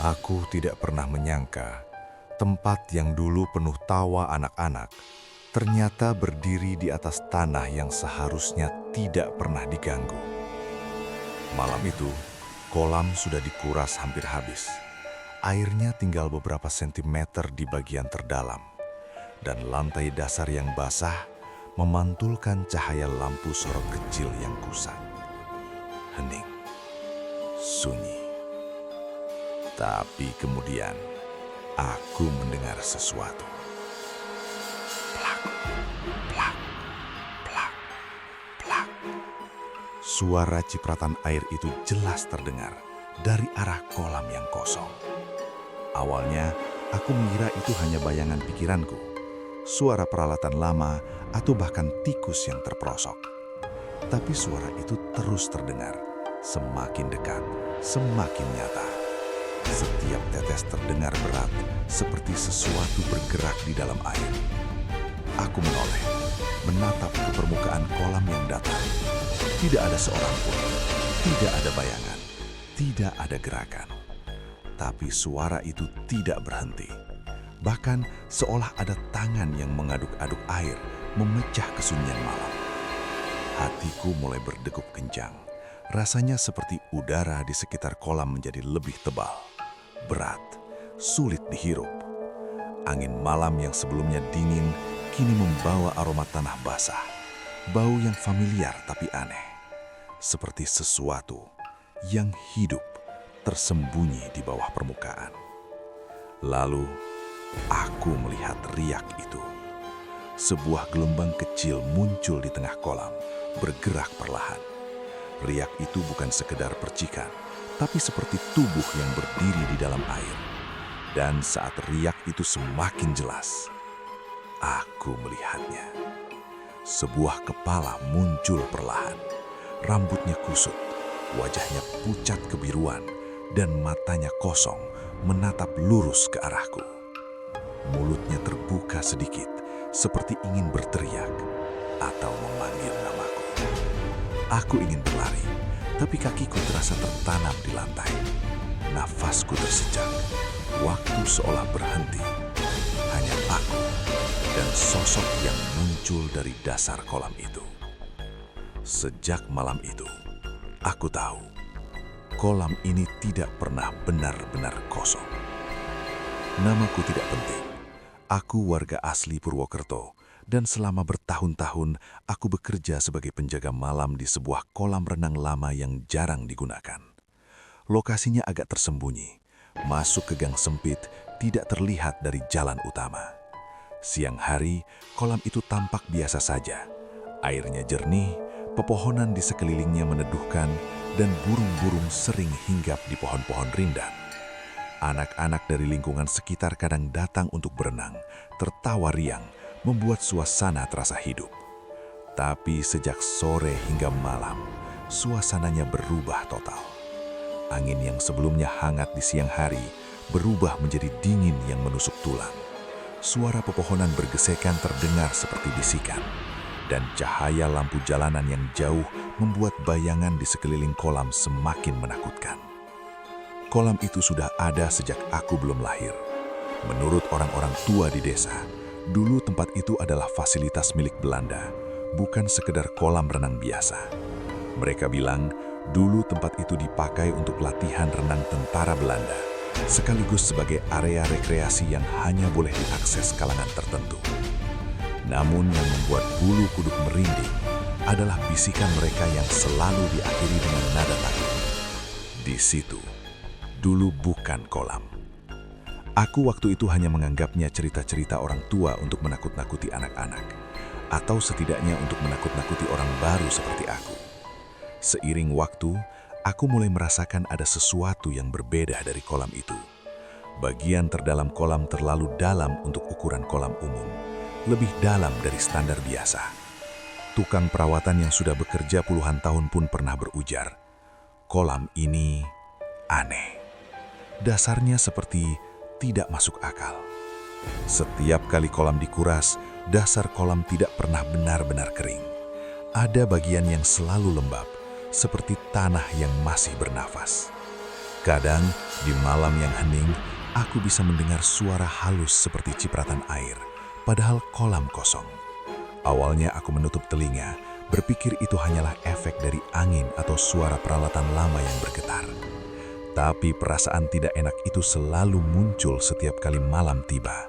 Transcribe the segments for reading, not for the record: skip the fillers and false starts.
Aku tidak pernah menyangka tempat yang dulu penuh tawa anak-anak ternyata berdiri di atas tanah yang seharusnya tidak pernah diganggu. Malam itu, kolam sudah dikuras hampir habis. Airnya tinggal beberapa sentimeter di bagian terdalam, dan lantai dasar yang basah memantulkan cahaya lampu sorot kecil yang kusat. Hening, sunyi. Tapi kemudian, aku mendengar sesuatu. Plak, plak, plak, plak. Suara cipratan air itu jelas terdengar dari arah kolam yang kosong. Awalnya, aku mengira itu hanya bayangan pikiranku, suara peralatan lama atau bahkan tikus yang terperosok. Tapi suara itu terus terdengar, semakin dekat, semakin nyata. Setiap tetes terdengar berat, seperti sesuatu bergerak di dalam air. Aku menoleh, menatap ke permukaan kolam yang datar. Tidak ada seorang pun, tidak ada bayangan, tidak ada gerakan. Tapi suara itu tidak berhenti. Bahkan seolah ada tangan yang mengaduk-aduk air, memecah kesunyian malam. Hatiku mulai berdegup kencang. Rasanya seperti udara di sekitar kolam menjadi lebih tebal, berat, sulit dihirup. Angin malam yang sebelumnya dingin kini membawa aroma tanah basah, bau yang familiar tapi aneh, seperti sesuatu yang hidup tersembunyi di bawah permukaan. Lalu, aku melihat riak itu. Sebuah gelombang kecil muncul di tengah kolam, bergerak perlahan. Riak itu bukan sekedar percikan, tapi seperti tubuh yang berdiri di dalam air. Dan saat riak itu semakin jelas, aku melihatnya. Sebuah kepala muncul perlahan. Rambutnya kusut, wajahnya pucat kebiruan, dan matanya kosong menatap lurus ke arahku. Mulutnya terbuka sedikit, seperti ingin berteriak atau memanggil namaku. Aku ingin berlari, tapi kakiku terasa tertanam di lantai. Nafasku tersejak, waktu seolah berhenti. Hanya aku dan sosok yang muncul dari dasar kolam itu. Sejak malam itu, aku tahu kolam ini tidak pernah benar-benar kosong. Namaku tidak penting. Aku warga asli Purwokerto. Dan selama bertahun-tahun, aku bekerja sebagai penjaga malam di sebuah kolam renang lama yang jarang digunakan. Lokasinya agak tersembunyi, masuk ke gang sempit, tidak terlihat dari jalan utama. Siang hari, kolam itu tampak biasa saja. Airnya jernih, pepohonan di sekelilingnya meneduhkan, dan burung-burung sering hinggap di pohon-pohon rindang. Anak-anak dari lingkungan sekitar kadang datang untuk berenang, tertawa riang, membuat suasana terasa hidup. Tapi sejak sore hingga malam, suasananya berubah total. Angin yang sebelumnya hangat di siang hari berubah menjadi dingin yang menusuk tulang. Suara pepohonan bergesekan terdengar seperti bisikan, dan cahaya lampu jalanan yang jauh membuat bayangan di sekeliling kolam semakin menakutkan. Kolam itu sudah ada sejak aku belum lahir. Menurut orang-orang tua di desa, dulu tempat itu adalah fasilitas milik Belanda, bukan sekedar kolam renang biasa. Mereka bilang, dulu tempat itu dipakai untuk latihan renang tentara Belanda, sekaligus sebagai area rekreasi yang hanya boleh diakses kalangan tertentu. Namun yang membuat bulu kuduk merinding adalah bisikan mereka yang selalu diakhiri dengan nada takut. Di situ, dulu bukan kolam. Aku waktu itu hanya menganggapnya cerita-cerita orang tua untuk menakut-nakuti anak-anak, atau setidaknya untuk menakut-nakuti orang baru seperti aku. Seiring waktu, aku mulai merasakan ada sesuatu yang berbeda dari kolam itu. Bagian terdalam kolam terlalu dalam untuk ukuran kolam umum, lebih dalam dari standar biasa. Tukang perawatan yang sudah bekerja puluhan tahun pun pernah berujar, kolam ini aneh. Dasarnya seperti tidak masuk akal. Setiap kali kolam dikuras, dasar kolam tidak pernah benar-benar kering. Ada bagian yang selalu lembab, seperti tanah yang masih bernafas. Kadang, di malam yang hening, aku bisa mendengar suara halus seperti cipratan air, padahal kolam kosong. Awalnya aku menutup telinga, berpikir itu hanyalah efek dari angin atau suara peralatan lama yang bergetar. Tapi perasaan tidak enak itu selalu muncul setiap kali malam tiba.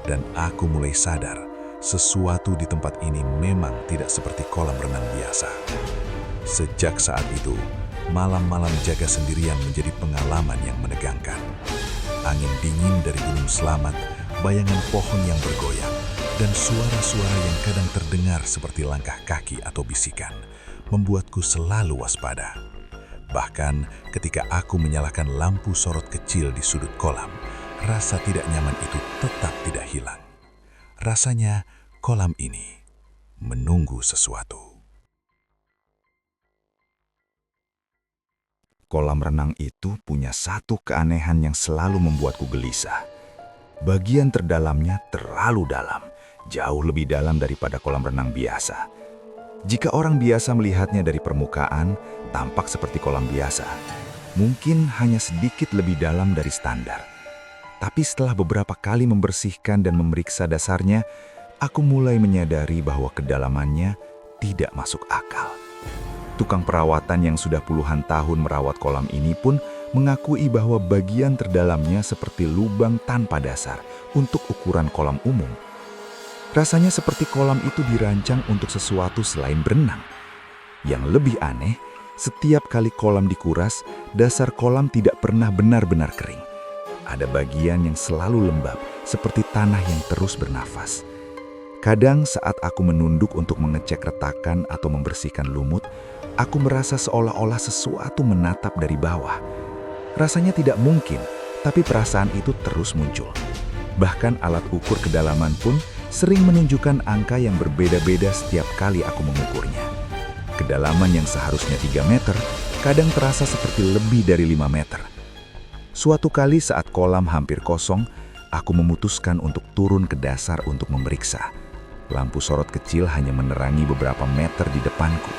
Dan aku mulai sadar, sesuatu di tempat ini memang tidak seperti kolam renang biasa. Sejak saat itu, malam-malam jaga sendirian menjadi pengalaman yang menegangkan. Angin dingin dari Gunung Selamat, bayangan pohon yang bergoyang, dan suara-suara yang kadang terdengar seperti langkah kaki atau bisikan, membuatku selalu waspada. Bahkan ketika aku menyalakan lampu sorot kecil di sudut kolam, rasa tidak nyaman itu tetap tidak hilang. Rasanya kolam ini menunggu sesuatu. Kolam renang itu punya satu keanehan yang selalu membuatku gelisah. Bagian terdalamnya terlalu dalam, jauh lebih dalam daripada kolam renang biasa. Jika orang biasa melihatnya dari permukaan, tampak seperti kolam biasa. Mungkin hanya sedikit lebih dalam dari standar. Tapi setelah beberapa kali membersihkan dan memeriksa dasarnya, aku mulai menyadari bahwa kedalamannya tidak masuk akal. Tukang perawatan yang sudah puluhan tahun merawat kolam ini pun mengakui bahwa bagian terdalamnya seperti lubang tanpa dasar untuk ukuran kolam umum. Rasanya seperti kolam itu dirancang untuk sesuatu selain berenang. Yang lebih aneh, setiap kali kolam dikuras, dasar kolam tidak pernah benar-benar kering. Ada bagian yang selalu lembab, seperti tanah yang terus bernafas. Kadang saat aku menunduk untuk mengecek retakan atau membersihkan lumut, aku merasa seolah-olah sesuatu menatap dari bawah. Rasanya tidak mungkin, tapi perasaan itu terus muncul. Bahkan alat ukur kedalaman pun sering menunjukkan angka yang berbeda-beda setiap kali aku mengukurnya. Kedalaman yang seharusnya 3 meter, kadang terasa seperti lebih dari 5 meter. Suatu kali saat kolam hampir kosong, aku memutuskan untuk turun ke dasar untuk memeriksa. Lampu sorot kecil hanya menerangi beberapa meter di depanku,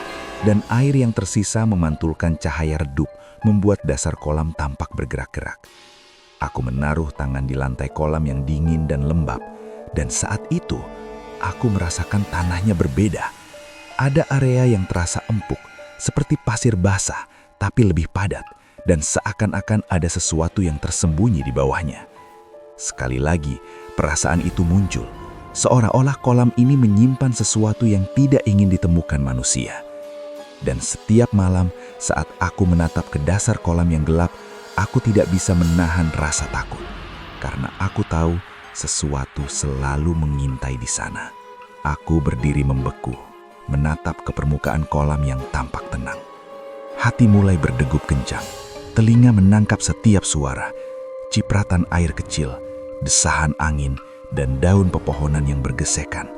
dan air yang tersisa memantulkan cahaya redup, membuat dasar kolam tampak bergerak-gerak. Aku menaruh tangan di lantai kolam yang dingin dan lembab, dan saat itu aku merasakan tanahnya berbeda. Ada area yang terasa empuk, seperti pasir basah, tapi lebih padat, dan seakan-akan ada sesuatu yang tersembunyi di bawahnya. Sekali lagi, perasaan itu muncul, seolah-olah kolam ini menyimpan sesuatu yang tidak ingin ditemukan manusia. Dan setiap malam saat aku menatap ke dasar kolam yang gelap, aku tidak bisa menahan rasa takut. Karena aku tahu sesuatu selalu mengintai di sana. Aku berdiri membeku, menatap ke permukaan kolam yang tampak tenang. Hati mulai berdegup kencang, telinga menangkap setiap suara, cipratan air kecil, desahan angin, dan daun pepohonan yang bergesekan.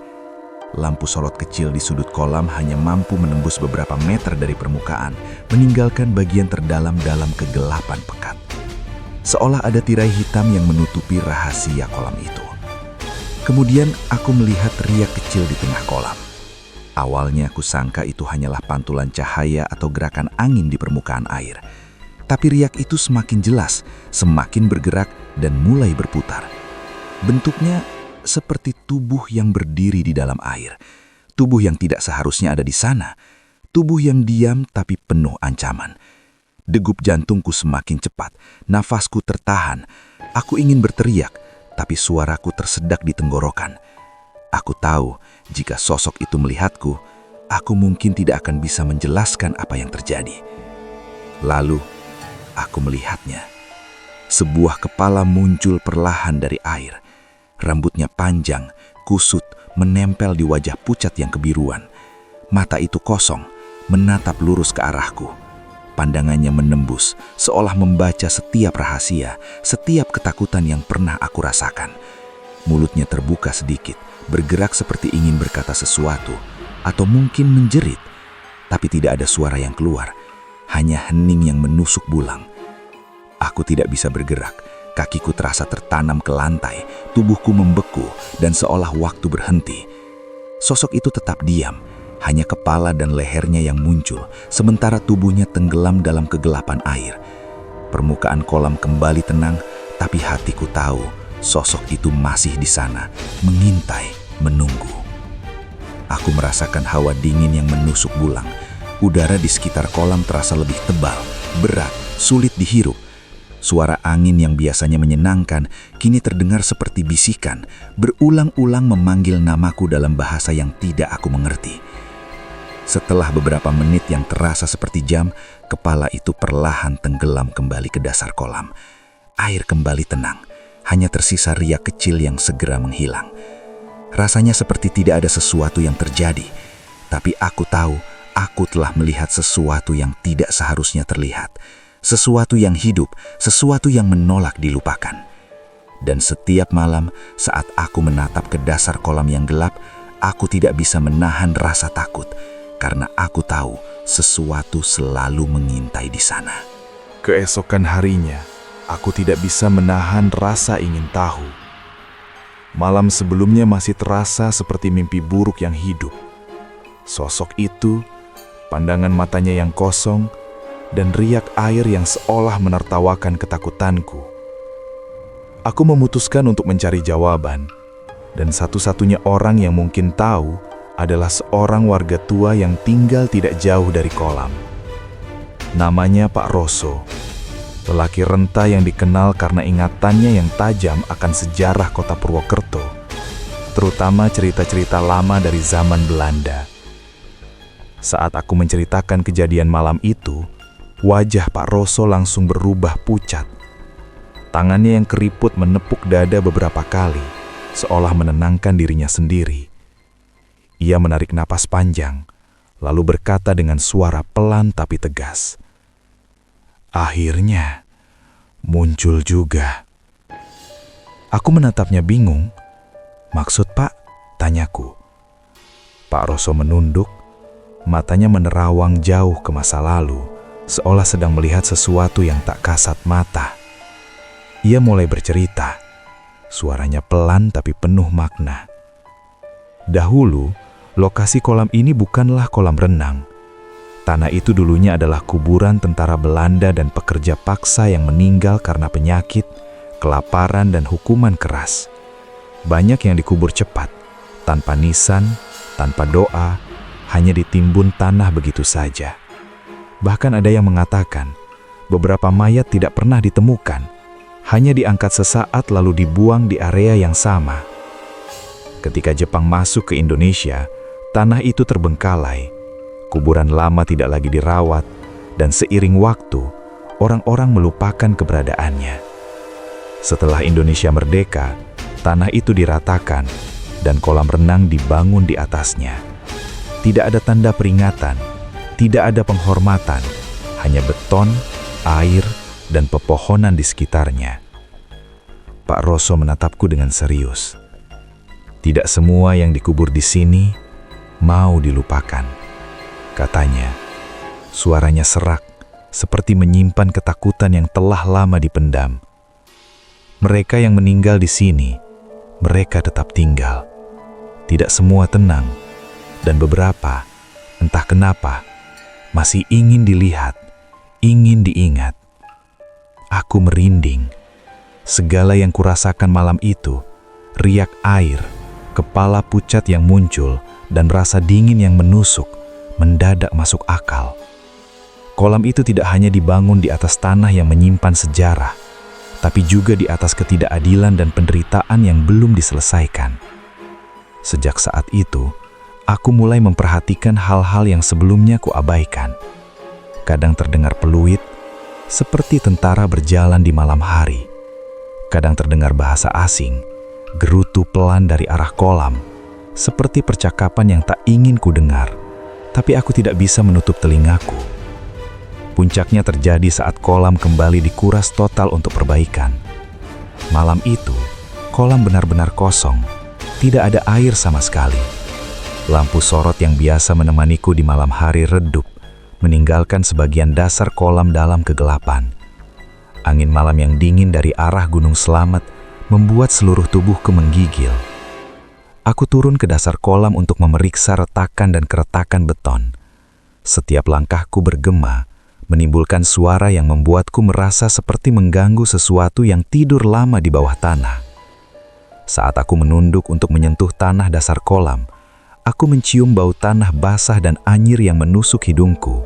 Lampu sorot kecil di sudut kolam hanya mampu menembus beberapa meter dari permukaan, meninggalkan bagian terdalam dalam kegelapan pekat. Seolah ada tirai hitam yang menutupi rahasia kolam itu. Kemudian aku melihat riak kecil di tengah kolam. Awalnya aku sangka itu hanyalah pantulan cahaya atau gerakan angin di permukaan air. Tapi riak itu semakin jelas, semakin bergerak, dan mulai berputar. Bentuknya seperti tubuh yang berdiri di dalam air. Tubuh yang tidak seharusnya ada di sana. Tubuh yang diam tapi penuh ancaman. Degup jantungku semakin cepat, nafasku tertahan. Aku ingin berteriak, tapi suaraku tersedak di tenggorokan. Aku tahu, jika sosok itu melihatku, aku mungkin tidak akan bisa menjelaskan apa yang terjadi. Lalu, aku melihatnya. Sebuah kepala muncul perlahan dari air. Rambutnya panjang, kusut, menempel di wajah pucat yang kebiruan. Mata itu kosong, menatap lurus ke arahku. Pandangannya menembus, seolah membaca setiap rahasia, setiap ketakutan yang pernah aku rasakan. Mulutnya terbuka sedikit, bergerak seperti ingin berkata sesuatu, atau mungkin menjerit. Tapi tidak ada suara yang keluar, hanya hening yang menusuk bulang. Aku tidak bisa bergerak, kakiku terasa tertanam ke lantai, tubuhku membeku, dan seolah waktu berhenti. Sosok itu tetap diam, hanya kepala dan lehernya yang muncul, sementara tubuhnya tenggelam dalam kegelapan air. permukaan kolam kembali tenang, tapi hatiku tahu sosok itu masih di sana, mengintai, menunggu. Aku merasakan hawa dingin yang menusuk bulang. Udara di sekitar kolam terasa lebih tebal, berat, sulit dihirup. Suara angin yang biasanya menyenangkan kini terdengar seperti bisikan, berulang-ulang memanggil namaku dalam bahasa yang tidak aku mengerti. Setelah beberapa menit yang terasa seperti jam, kepala itu perlahan tenggelam kembali ke dasar kolam. Air kembali tenang, hanya tersisa riak kecil yang segera menghilang. Rasanya seperti tidak ada sesuatu yang terjadi, tapi aku tahu aku telah melihat sesuatu yang tidak seharusnya terlihat. Sesuatu yang hidup, sesuatu yang menolak dilupakan. Dan setiap malam saat aku menatap ke dasar kolam yang gelap, aku tidak bisa menahan rasa takut, karena aku tahu sesuatu selalu mengintai di sana. Keesokan harinya, aku tidak bisa menahan rasa ingin tahu. Malam sebelumnya masih terasa seperti mimpi buruk yang hidup. Sosok itu, pandangan matanya yang kosong, dan riak air yang seolah menertawakan ketakutanku. Aku memutuskan untuk mencari jawaban, dan satu-satunya orang yang mungkin tahu adalah seorang warga tua yang tinggal tidak jauh dari kolam. Namanya Pak Roso, lelaki renta yang dikenal karena ingatannya yang tajam akan sejarah kota Purwokerto, terutama cerita-cerita lama dari zaman Belanda. Saat aku menceritakan kejadian malam itu, wajah Pak Roso langsung berubah pucat. Tangannya yang keriput menepuk dada beberapa kali, seolah menenangkan dirinya sendiri. Ia menarik napas panjang, lalu berkata dengan suara pelan tapi tegas, "Akhirnya, muncul juga." Aku menatapnya bingung. "Maksud Pak?" tanyaku. Pak Roso menunduk, matanya menerawang jauh ke masa lalu, seolah sedang melihat sesuatu yang tak kasat mata. Ia mulai bercerita, suaranya pelan tapi penuh makna. Dahulu, lokasi kolam ini bukanlah kolam renang. Tanah itu dulunya adalah kuburan tentara Belanda dan pekerja paksa yang meninggal karena penyakit, kelaparan, dan hukuman keras. Banyak yang dikubur cepat, tanpa nisan, tanpa doa, hanya ditimbun tanah begitu saja. Bahkan ada yang mengatakan, beberapa mayat tidak pernah ditemukan, hanya diangkat sesaat lalu dibuang di area yang sama. Ketika Jepang masuk ke Indonesia, tanah itu terbengkalai, kuburan lama tidak lagi dirawat, dan seiring waktu, orang-orang melupakan keberadaannya. Setelah Indonesia merdeka, tanah itu diratakan, dan kolam renang dibangun di atasnya. Tidak ada tanda peringatan, tidak ada penghormatan, hanya beton, air, dan pepohonan di sekitarnya. Pak Roso menatapku dengan serius. Tidak semua yang dikubur di sini mau dilupakan, katanya. Suaranya serak, seperti menyimpan ketakutan yang telah lama dipendam. Mereka yang meninggal di sini, mereka tetap tinggal. Tidak semua tenang, dan beberapa, entah kenapa, masih ingin dilihat, ingin diingat. Aku merinding. Segala yang kurasakan malam itu, riak air, kepala pucat yang muncul, dan rasa dingin yang menusuk, mendadak masuk akal. Kolam itu tidak hanya dibangun di atas tanah yang menyimpan sejarah, tapi juga di atas ketidakadilan dan penderitaan yang belum diselesaikan. Sejak saat itu, aku mulai memperhatikan hal-hal yang sebelumnya kuabaikan. Kadang terdengar peluit, seperti tentara berjalan di malam hari. Kadang terdengar bahasa asing, gerutu pelan dari arah kolam, seperti percakapan yang tak ingin ku dengar, tapi aku tidak bisa menutup telingaku. Puncaknya terjadi saat kolam kembali dikuras total untuk perbaikan. Malam itu, kolam benar-benar kosong, tidak ada air sama sekali. Lampu sorot yang biasa menemaniku di malam hari redup, meninggalkan sebagian dasar kolam dalam kegelapan. Angin malam yang dingin dari arah Gunung Slamet membuat seluruh tubuhku menggigil. Aku turun ke dasar kolam untuk memeriksa retakan dan keretakan beton. Setiap langkahku bergema, menimbulkan suara yang membuatku merasa seperti mengganggu sesuatu yang tidur lama di bawah tanah. Saat aku menunduk untuk menyentuh tanah dasar kolam, aku mencium bau tanah basah dan anyir yang menusuk hidungku.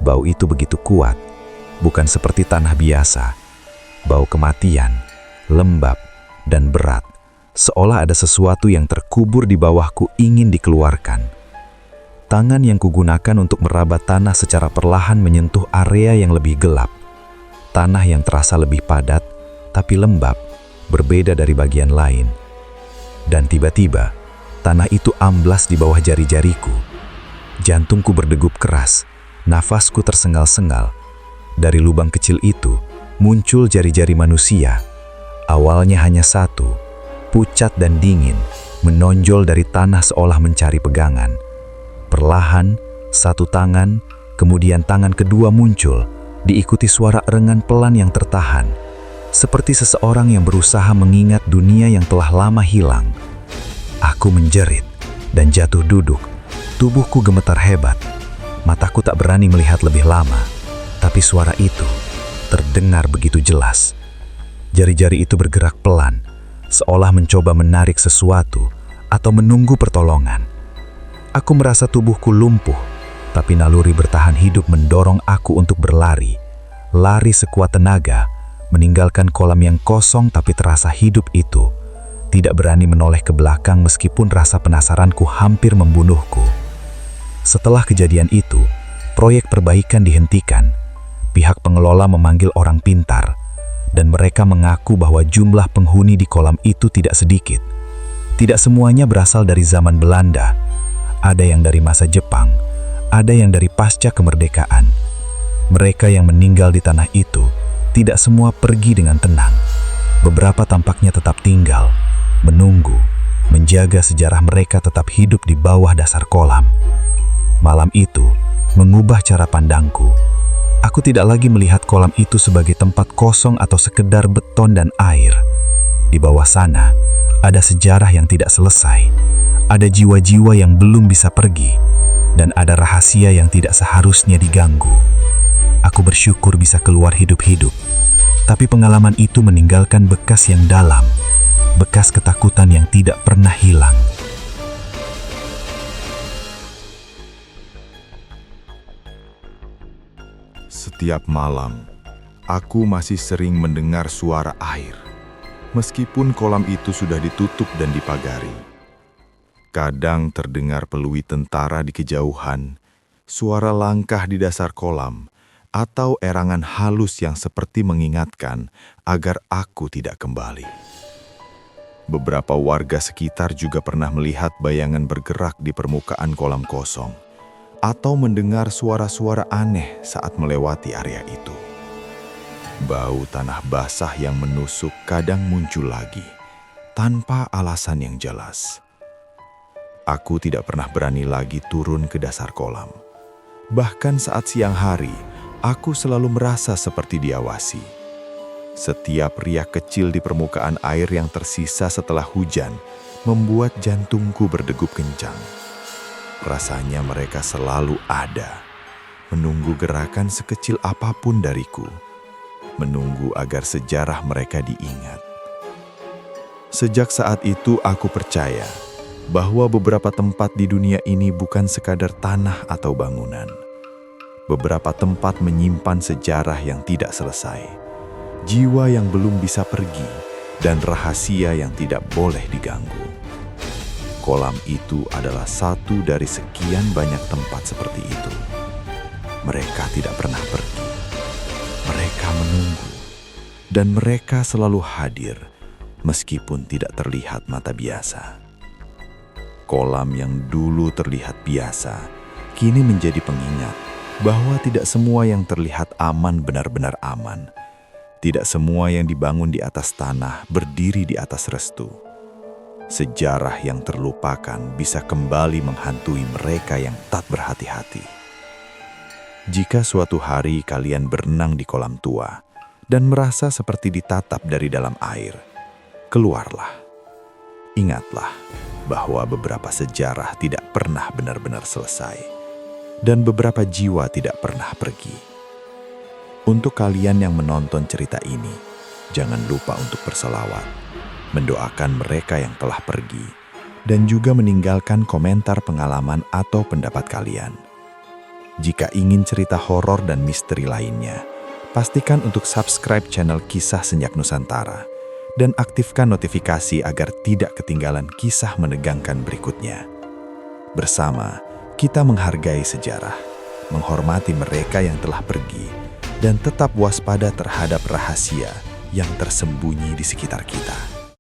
Bau itu begitu kuat, bukan seperti tanah biasa. Bau kematian, lembab, dan berat, seolah ada sesuatu yang terkubur di bawahku ingin dikeluarkan. Tangan yang kugunakan untuk meraba tanah secara perlahan menyentuh area yang lebih gelap. Tanah yang terasa lebih padat, tapi lembab, berbeda dari bagian lain. Dan tiba-tiba, tanah itu amblas di bawah jari-jariku. Jantungku berdegup keras, nafasku tersengal-sengal. Dari lubang kecil itu, muncul jari-jari manusia. Awalnya hanya satu, pucat dan dingin, menonjol dari tanah seolah mencari pegangan. Perlahan, satu tangan, kemudian tangan kedua muncul, diikuti suara erengan pelan yang tertahan, seperti seseorang yang berusaha mengingat dunia yang telah lama hilang. Aku menjerit dan jatuh duduk, tubuhku gemetar hebat. Mataku tak berani melihat lebih lama, tapi suara itu terdengar begitu jelas. Jari-jari itu bergerak pelan, seolah mencoba menarik sesuatu atau menunggu pertolongan. Aku merasa tubuhku lumpuh, tapi naluri bertahan hidup mendorong aku untuk berlari. Lari sekuat tenaga, meninggalkan kolam yang kosong tapi terasa hidup itu. Tidak berani menoleh ke belakang meskipun rasa penasaranku hampir membunuhku. Setelah kejadian itu, proyek perbaikan dihentikan. Pihak pengelola memanggil orang pintar, dan mereka mengaku bahwa jumlah penghuni di kolam itu tidak sedikit. Tidak semuanya berasal dari zaman Belanda. Ada yang dari masa Jepang, ada yang dari pasca kemerdekaan. Mereka yang meninggal di tanah itu tidak semua pergi dengan tenang. Beberapa tampaknya tetap tinggal, menunggu, menjaga sejarah mereka tetap hidup di bawah dasar kolam. Malam itu mengubah cara pandangku. Aku tidak lagi melihat kolam itu sebagai tempat kosong atau sekedar beton dan air. Di bawah sana ada sejarah yang tidak selesai. Ada jiwa-jiwa yang belum bisa pergi, dan ada rahasia yang tidak seharusnya diganggu. Aku bersyukur bisa keluar hidup-hidup, tapi pengalaman itu meninggalkan bekas yang dalam, bekas ketakutan yang tidak pernah hilang. Setiap malam, aku masih sering mendengar suara air, meskipun kolam itu sudah ditutup dan dipagari. Kadang terdengar peluit tentara di kejauhan, suara langkah di dasar kolam, atau erangan halus yang seperti mengingatkan agar aku tidak kembali. Beberapa warga sekitar juga pernah melihat bayangan bergerak di permukaan kolam kosong, atau mendengar suara-suara aneh saat melewati area itu. Bau tanah basah yang menusuk kadang muncul lagi, tanpa alasan yang jelas. Aku tidak pernah berani lagi turun ke dasar kolam. Bahkan saat siang hari, aku selalu merasa seperti diawasi. Setiap riak kecil di permukaan air yang tersisa setelah hujan membuat jantungku berdegup kencang. Rasanya mereka selalu ada, menunggu gerakan sekecil apapun dariku, menunggu agar sejarah mereka diingat. Sejak saat itu aku percaya bahwa beberapa tempat di dunia ini bukan sekadar tanah atau bangunan. Beberapa tempat menyimpan sejarah yang tidak selesai, jiwa yang belum bisa pergi, dan rahasia yang tidak boleh diganggu. Kolam itu adalah satu dari sekian banyak tempat seperti itu. Mereka tidak pernah pergi. Mereka menunggu, dan mereka selalu hadir meskipun tidak terlihat mata biasa. Kolam yang dulu terlihat biasa, kini menjadi pengingat bahwa tidak semua yang terlihat aman benar-benar aman. Tidak semua yang dibangun di atas tanah berdiri di atas restu. Sejarah yang terlupakan bisa kembali menghantui mereka yang tak berhati-hati. Jika suatu hari kalian berenang di kolam tua dan merasa seperti ditatap dari dalam air, keluarlah. Ingatlah bahwa beberapa sejarah tidak pernah benar-benar selesai, dan beberapa jiwa tidak pernah pergi. Untuk kalian yang menonton cerita ini, jangan lupa untuk berselawat, mendoakan mereka yang telah pergi, dan juga meninggalkan komentar pengalaman atau pendapat kalian. Jika ingin cerita horor dan misteri lainnya, pastikan untuk subscribe channel Kisah Senjak Nusantara dan aktifkan notifikasi agar tidak ketinggalan kisah menegangkan berikutnya. Bersama, kita menghargai sejarah, menghormati mereka yang telah pergi, dan tetap waspada terhadap rahasia yang tersembunyi di sekitar kita.